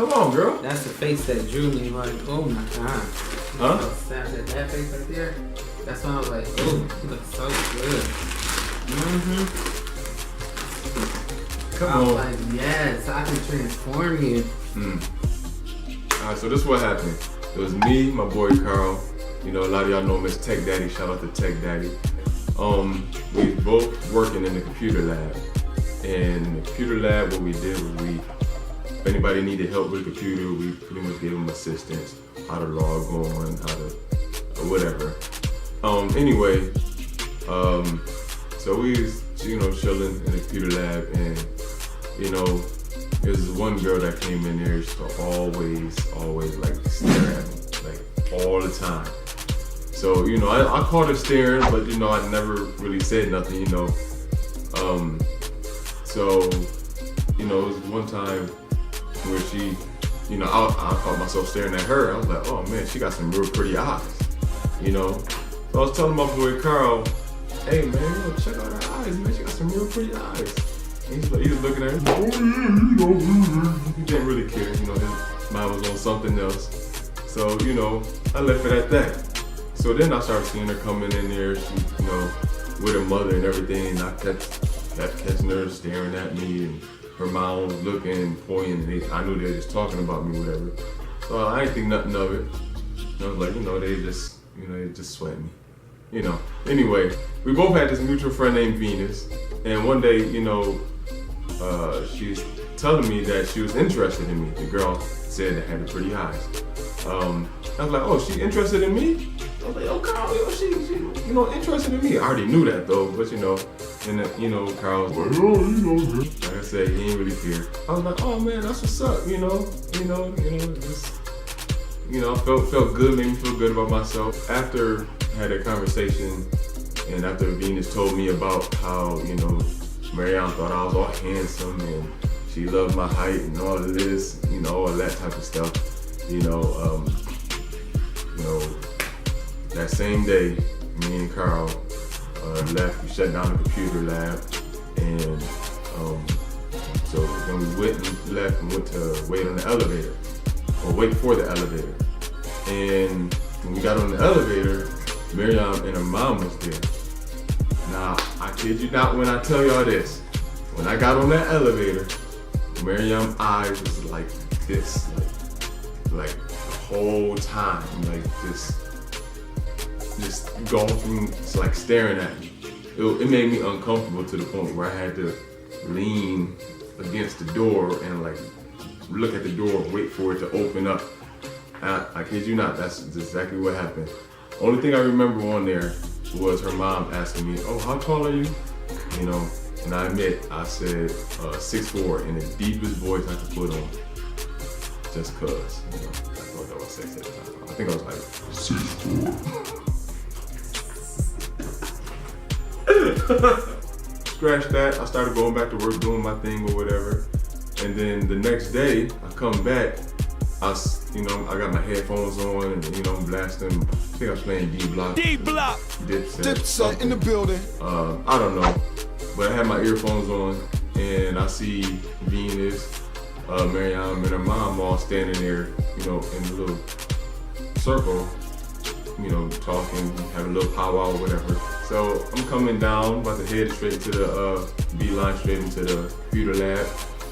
Come on, girl. That's the face that drew me. Like, oh my god. Huh? That face right there. That's when I was like, oh, he looks so good. Come I on. was like, yes, I can transform you. Alright, so this is what happened. It was me, my boy Carl. You know, a lot of y'all know him as Tech Daddy. Shout out to Tech Daddy. We both working in the computer lab. And in the computer lab, what we did was if anybody needed help with the computer, we pretty much gave them assistance, how to log on, how to, or whatever. Anyway, so we was, chilling in the computer lab, and, there's one girl that came in there, she always like stare at me, like all the time. So, I caught her staring, but, I never really said nothing, So, it was one time where she, I caught myself staring at her. I was like, oh man, she got some real pretty eyes, So I was telling my boy Carl, hey man, check out her eyes, man. She got some real pretty eyes. And he was looking at her, oh yeah, he didn't really care, his mind was on something else. So, I left it at that. So then I started seeing her coming in there, she, with her mother and everything, and I kept catching her staring at me, and her mom was looking and pointing, and I knew they were just talking about me, whatever. So I didn't think nothing of it. I was like, they just sweat me. Anyway, we both had this mutual friend named Venus, and one day, she was telling me that she was interested in me. The girl said that had the pretty eyes. I was like, oh, she interested in me? I was like, oh, Carl, she interested in me. I already knew that though, but and Carl was like, oh, like I said, he ain't really care. I was like, oh man, that's what's up, just, I felt good, made me feel good about myself. After I had a conversation, and after Venus told me about how, Maryam thought I was all handsome, and she loved my height and all of this, all that type of stuff, that same day, me and Carl left. We shut down the computer lab, and so then we went and left and went to wait on the elevator, or wait for the elevator. And when we got on the elevator, Maryam and her mom was there. Now, I kid you not when I tell y'all this. When I got on that elevator, Maryam's eyes was like this, like the whole time, like just going, just like staring at me. It made me uncomfortable to the point where I had to lean against the door and like look at the door and wait for it to open up. I kid you not, that's exactly what happened. Only thing I remember on there was her mom asking me, oh, how tall are you? And I admit, I said 6'4" in the deepest voice I could put on. Just cause, I thought that was sexy at the time. I think I was like 6'4". Scratch that, I started going back to work, doing my thing or whatever. And then the next day, I come back, I got my headphones on and, I'm blasting, I think I was playing D-Block. D-Block! Dipset in the building. I don't know, but I had my earphones on and I see Venus, Maryam and her mom all standing there, in a little circle, talking, having a little powwow or whatever. So I'm coming down, about to head straight into the beeline straight into the computer lab.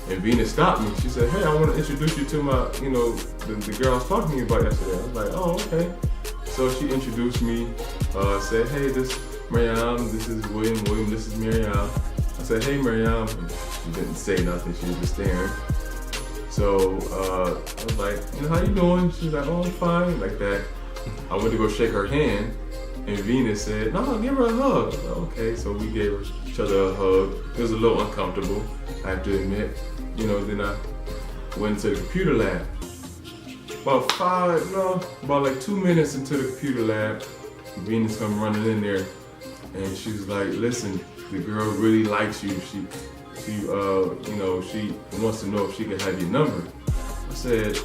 And Venus stopped me. She said, hey, I want to introduce you to my, the girl I was talking to you about yesterday. I was like, oh, okay. So she introduced me, said, hey, this Maryam, this is William, this is Maryam. I said, hey, Maryam. And she didn't say nothing, she was just staring. So I was like, how you doing? She was like, oh, I'm fine, like that. I went to go shake her hand, and Venus said, no, give her a hug. Said, okay, so we gave each other a hug. It was a little uncomfortable, I have to admit. Then I went to the computer lab. About like 2 minutes into the computer lab, Venus come running in there, and she was like, listen, the girl really likes you. She wants to know if she can have your number. I said,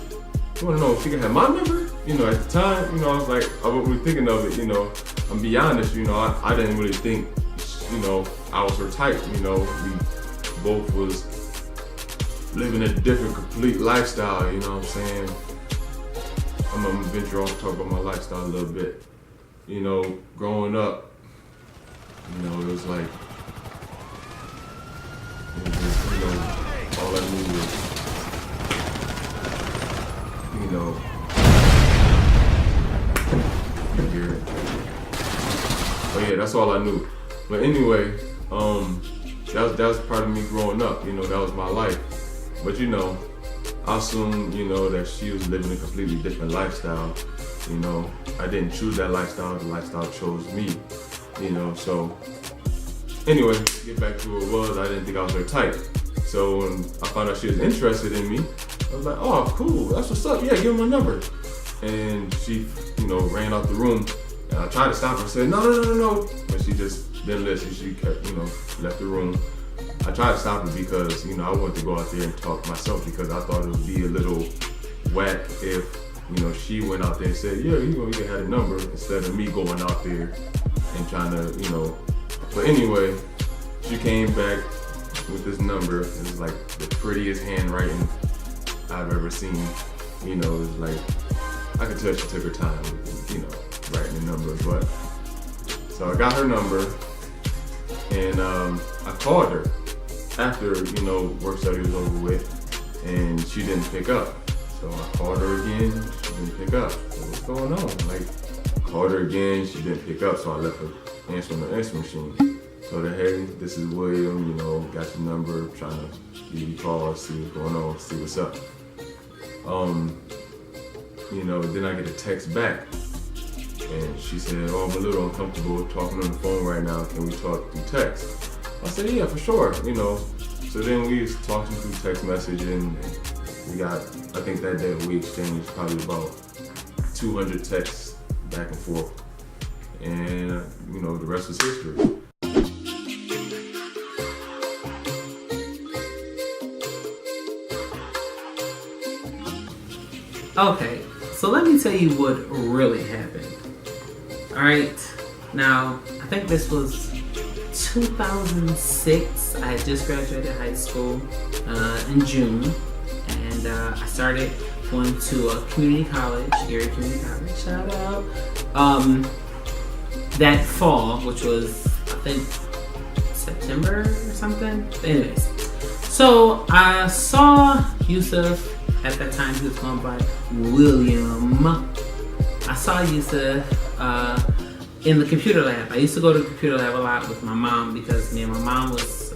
you want to know if she can have my number? At the time, I was like, I wasn't really thinking of it, I'm be honest, I didn't really think, I was her type, we both was living a different, complete lifestyle, you know what I'm saying? I'm gonna venture off and talk about my lifestyle a little bit. You know, growing up, you know, it was like, you know, all I knew was, you know, here. But yeah, that's all I knew. But anyway, that was part of me growing up, you know, that was my life. But you know, I assumed, you know, that she was living a completely different lifestyle. You know, I didn't choose that lifestyle, the lifestyle chose me, you know, so. Anyway, get back to what it was, I didn't think I was her type. So when I found out she was interested in me, I was like, oh, cool, that's what's up, yeah, give her my number. And she, you know, ran out the room, and I tried to stop her and said, no, but she just didn't listen, she kept, you know, left the room. I tried to stop her because, you know, I wanted to go out there and talk myself because I thought it would be a little whack if, you know, she went out there and said, yeah, you know, you can have a number instead of me going out there and trying to, you know. But anyway, she came back with this number. It was like the prettiest handwriting I've ever seen. You know, it was like, I could tell she took her time, you know, writing the number. But so I got her number, and I called her after, you know, work study was over with, and she didn't pick up. So I called her again, she didn't pick up. So what's going on? Like, called her again, she didn't pick up, so I left her answer on the answer machine. So that, hey, this is William, you know, got your number, trying to give you a call, see what's going on, see what's up. You know, then I get a text back, and she said, oh, I'm a little uncomfortable talking on the phone right now, can we talk through text? I said, yeah, for sure, you know. So then we was talking through text messaging, and we got, I think that day we exchanged probably about 200 texts back and forth. And, you know, the rest is history. Okay, so let me tell you what really happened. Alright, now, I think this was 2006. I had just graduated high school in June, and I started going to a community college, Erie Community College, shout out. That fall, which was, I think, September or something. Anyways, so I saw Yusuf. At that time, he was going by William. I saw Yusuf in the computer lab. I used to go to the computer lab a lot with my mom because me and my mom was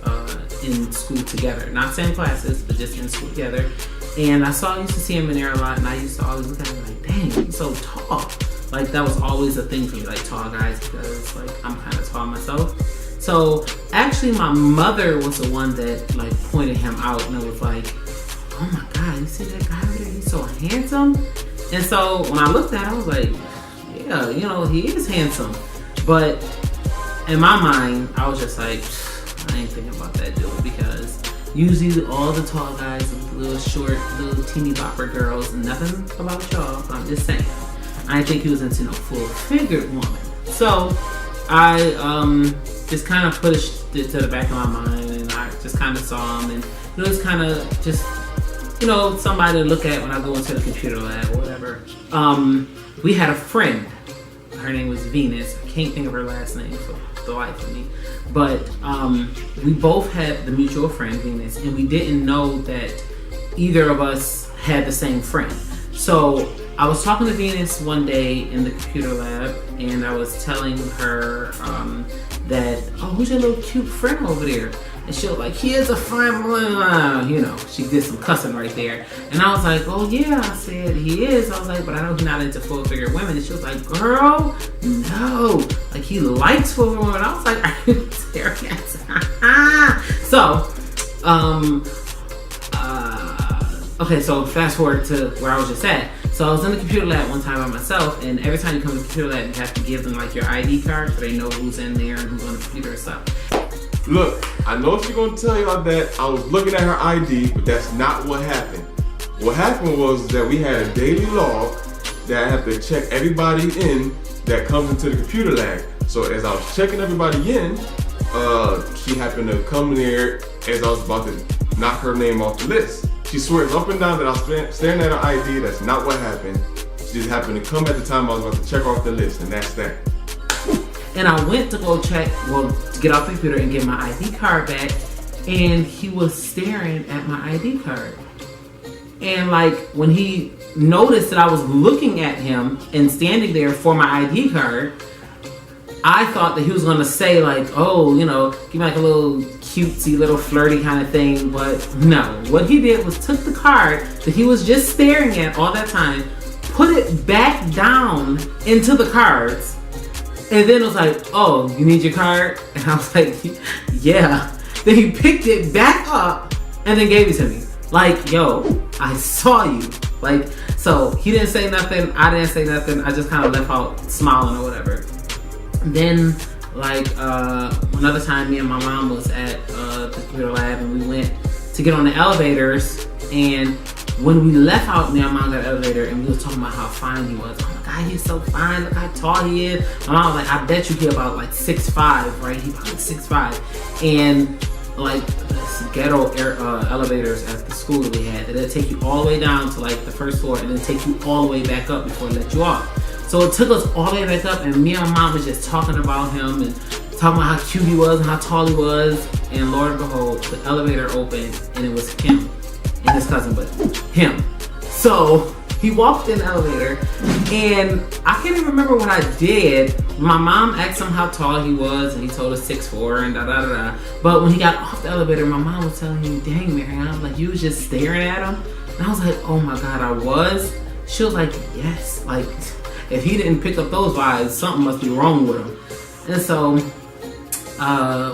in school together. Not same classes, but just in school together. And I used to see him in there a lot, and I used to always look at him like, dang, he's so tall. Like, that was always a thing for me, like tall guys, because like I'm kind of tall myself. So actually my mother was the one that like pointed him out, and it was like, oh my God, you see that guy over there? He's so handsome. And so when I looked at it, I was like, yeah, you know, he is handsome. But in my mind, I was just like, I ain't thinking about that dude, because usually all the tall guys and little short, little teeny bopper girls, nothing about y'all, I'm just saying. I didn't think he was into no full-figured woman. So I just kind of pushed it to the back of my mind, and I just kind of saw him, and it was kind of just, you know, somebody to look at when I go into the computer lab or whatever. We had a friend. Her name was Venus. I can't think of her last name for the life of me. But we both had the mutual friend, Venus, and we didn't know that either of us had the same friend. So I was talking to Venus one day in the computer lab, and I was telling her that, oh, who's your little cute friend over there? And she was like, he is a fine boy, you know, she did some cussing right there. And I was like, oh yeah, I said, he is. I was like, but I know he's not into full-figured women. And she was like, girl, no, like he likes full-figured women. I was like, are you serious? So, okay, so fast forward to where I was just at. So I was in the computer lab one time by myself, and every time you come to the computer lab, you have to give them like your ID card so they know who's in there and who's on the computer and stuff. Look, I know she's gonna tell y'all that I was looking at her ID, but that's not what happened. What happened was that we had a daily log that I have to check everybody in that comes into the computer lab. So as I was checking everybody in, she happened to come there as I was about to knock her name off the list. She swears up and down that I was staring at her ID. That's not what happened. She just happened to come at the time I was about to check off the list, and that's that. And I went to go check, to get off the computer and get my ID card back, and he was staring at my ID card. And like when he noticed that I was looking at him and standing there for my ID card, I thought that he was gonna say like, oh, you know, give me like a little cutesy, little flirty kind of thing. But no, what he did was took the card that he was just staring at all that time, put it back down into the cards, and then was like, oh, you need your card? And I was like, yeah. Then he picked it back up and then gave it to me. Like, yo, I saw you. Like, so he didn't say nothing. I didn't say nothing. I just kind of left out smiling or whatever. Then, like, another time me and my mom was at the computer lab and we went to get on the elevators, and when we left out, me and my mom got an elevator and we was talking about how fine he was. Oh my God, he's so fine, look how tall he is. My mom was like, I bet you he about like 6'5", right? He probably 6'5". And like this ghetto elevators at the school that we had, that it'll take you all the way down to like the first floor and then take you all the way back up before it let you off. So it took us all the way back up, and me and my mom was just talking about him and talking about how cute he was and how tall he was. And Lord and behold, the elevator opened and it was him and his cousin, but him. So he walked in the elevator, and I can't even remember what I did. My mom asked him how tall he was, and he told us 6'4" and da da da da. But when he got off the elevator, my mom was telling me, dang, Maryam, I was like, you was just staring at him? And I was like, oh my God, I was? She was like, yes, like, if he didn't pick up those vibes, something must be wrong with him. And so,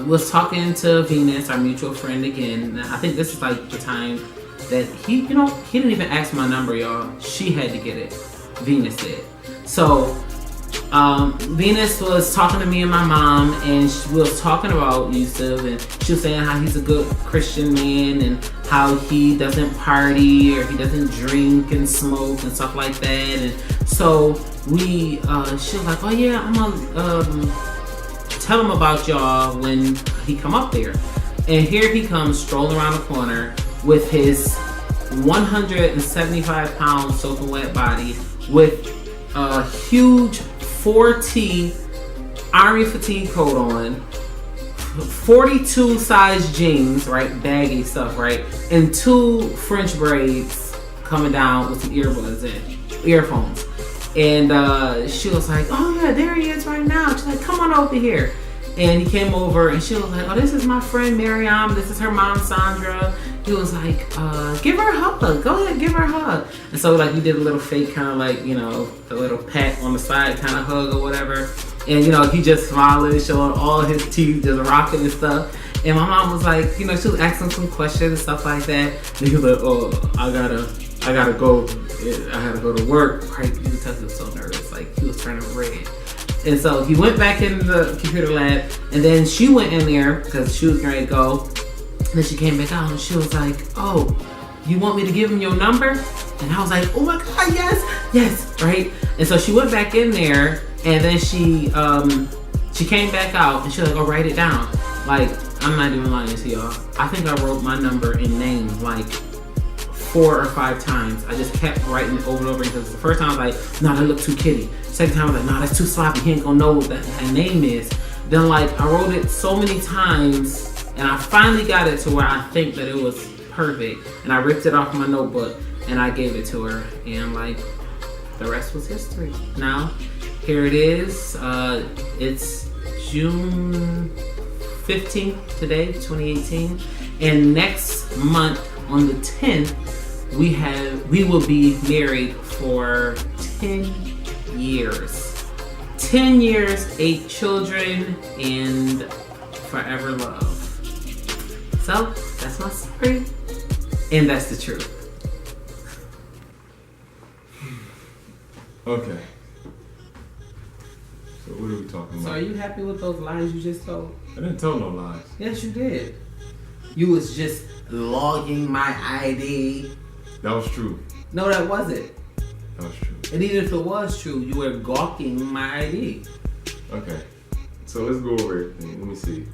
was talking to Venus, our mutual friend, again. I think this is like the time that he didn't even ask my number, y'all. She had to get it. Venus did. So, Venus was talking to me and my mom, and we was talking about Yusuf, and she was saying how he's a good Christian man and how he doesn't party or he doesn't drink and smoke and stuff like that. And so she was like, oh yeah, I'm gonna tell him about y'all when he come up there. And here he comes strolling around the corner with his 175-pound soaking wet body with a huge 4T army fatigue coat on, 42 size jeans, right, baggy stuff, right, and 2 French braids coming down with some earphones. And she was like, oh yeah, there he is right now. She's like, come on over here. And he came over, and she was like, oh, this is my friend Maryam. This is her mom, Sandra. He was like, give her a hug. Go ahead, give her a hug. And so like we did a little fake kind of like, the little pat on the side kind of hug or whatever. And he just smiling, showing all his teeth, just rocking and stuff. And my mom was like, she was asking some questions and stuff like that. And he was like, oh, I gotta go. I had to go to work. Right? He was so nervous, like he was turning red. And so he went back in the computer lab, and then she went in there because she was ready to go. And then she came back out, and she was like, oh, you want me to give him your number? And I was like, oh my God, yes, right? And so she went back in there, and then she came back out, and she was like, oh, write it down. Like, I'm not even lying to y'all. I think I wrote my number in name like 4 or 5 times. I just kept writing it over and over because the first time I was like, no, that looked too kiddie. Second time I was like, no, that's too sloppy. He ain't gonna know what that name is. Then like I wrote it so many times, and I finally got it to where I think that it was perfect. And I ripped it off my notebook and I gave it to her, and like the rest was history. Now here it is. It's June 15th today, 2018, and next month on the 10th we will be married for 10 years. 10 years, 8 children, and forever love. So that's my story, and that's the truth. Okay. So what are we talking about? So are you happy with those lies you just told? I didn't tell no lies. Yes, you did. You was just logging my ID. That was true. No, that wasn't. That was true. And even if it was true, you were gawking my ID. Okay. So let's go over it. Let me see.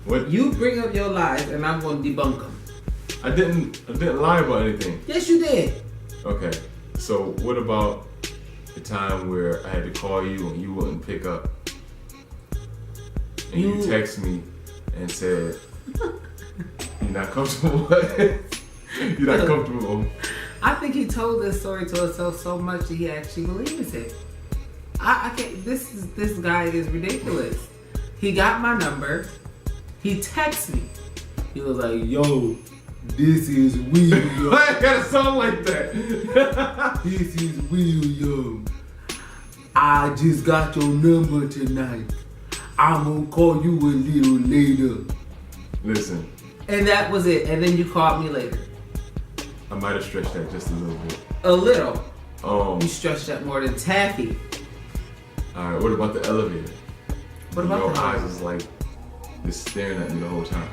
What? You bring up your lies, and I'm going to debunk them. I didn't lie about anything. Yes, you did. Okay. So what about the time where I had to call you and you wouldn't pick up? And you text me and said, you're not comfortable. You're not comfortable. I think he told this story to himself so much that he actually believes it. I can't. This guy is ridiculous. He got my number. He texted me. He was like, "Yo, this is William." I gotta sound like that. This is William. I just got your number tonight. I'm gonna call you a little later. Listen. And that was it. And then you called me later. I might have stretched that just a little bit. A little. You You stretched that more than taffy. Alright, what about the elevator? What about your the eyes elevator? is like just staring at me the whole time.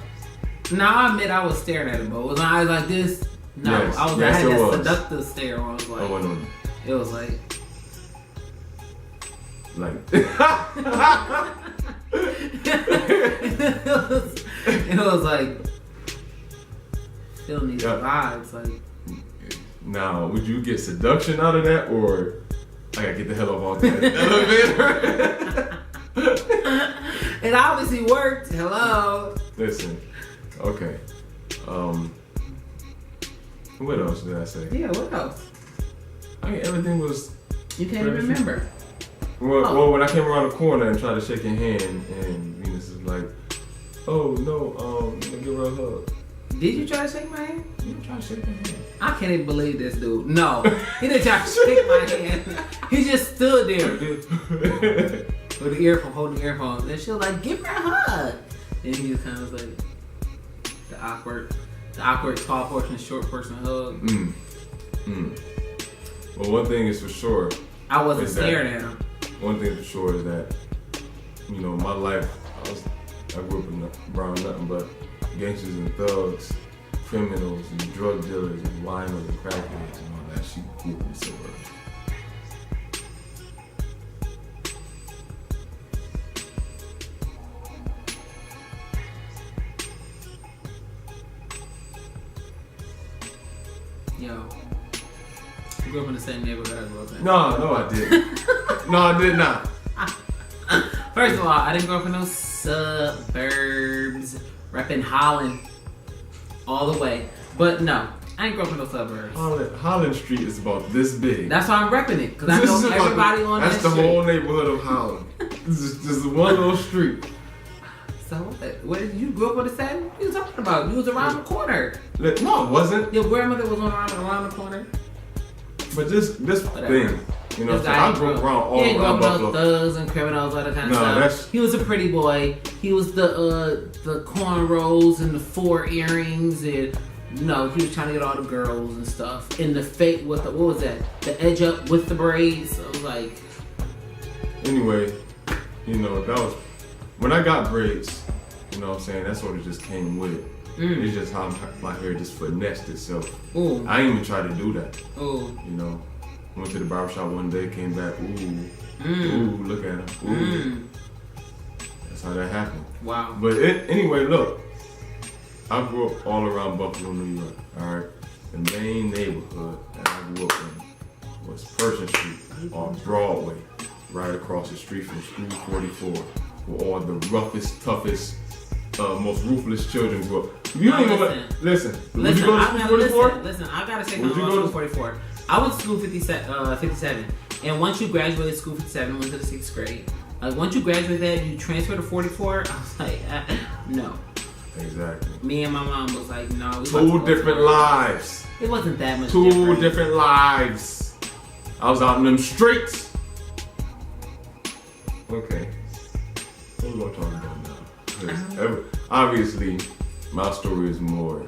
Now I admit I was staring at him, but was my eyes like this? No, Yes, I yes, had it that was. seductive stare. I was like, I went on it was like, it was like feeling these vibes. Like, now, would you get seduction out of that, or I gotta get the hell off that elevator? it obviously worked. Hello. Listen, okay. What else did I say? Yeah. What else? I mean, everything was. You can't even remember. Well, when I came around the corner and tried to shake your hand, and Venus is like, "Oh no, give her a hug." Did you try to shake my hand? You try to shake her hand. I can't even believe this dude. No, he didn't try to shake my hand. He just stood there, dude, with the earphone, holding the earphone. And she was like, "Give her a hug." And he just kind of was like the awkward tall person, short person hug. Well, one thing is for sure. I wasn't staring at him. One thing for sure is that, my life, I grew up around nothing but gangsters and thugs, criminals and drug dealers and winos and crackheads and all that. She grew up in the suburbs. Yo, you grew up in the same neighborhood I grew up in. No, I didn't. No, I did not. First of all, I didn't grow up in no suburbs. Repping Holland all the way. But no, I ain't grow up in no suburbs. Holland Street is about this big. That's why I'm repping it, because I know everybody on that street. That's the whole neighborhood of Holland. This is one little street. So what did you grew up with the same? What are you talking about? You was around the corner. No, it wasn't. Your grandmother was around the corner. But this thing, so I grew up around all he ain't grew around up Buffalo. with no thugs and criminals, all that kind of stuff. He was a pretty boy. He was the cornrows and the 4 earrings, and he was trying to get all the girls and stuff. And the fake with what was that? The edge up with the braids. I was like. Anyway, that was when I got braids. You know what I'm saying? That sort of just came with it. It's just how my hair just finessed itself. Ooh. I didn't even try to do that. Ooh. Went to the barbershop one day, came back. Ooh, look at him. Ooh. That's how that happened. Wow. But anyway, look. I grew up all around Buffalo, New York. All right. The main neighborhood that I grew up in was Pershing Street on Broadway, right across the street from School 44, where all the roughest, toughest, most ruthless children grew up. You don't even listen. Would you go to School 44? Listen, I gotta say something about School 44. I went to School 57, and once you graduated School 57, went to the 6th grade. Like once you graduate that, you transfer to 44. I was like, no. Exactly. Me and my mom was like, no. 2 different lives. It wasn't that much. 2 different lives. I was out in them streets. Okay. What are we gonna talk about now? Obviously, my story is more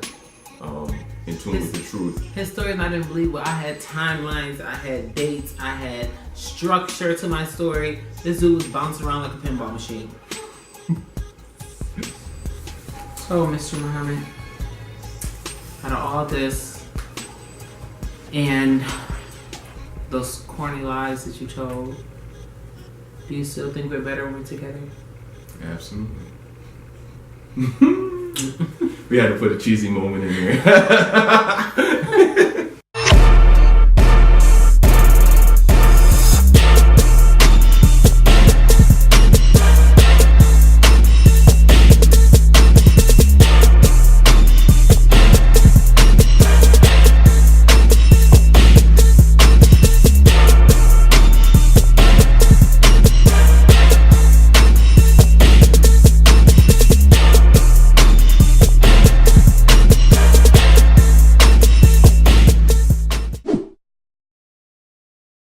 in tune with the truth. His story is not unbelievable. I had timelines, I had dates, I had structure to my story. This dude was bouncing around like a pinball machine. So, Mr. Muhammad, out of all this and those corny lies that you told, do you still think we're better when we're together? Absolutely. we had to put a cheesy moment in there.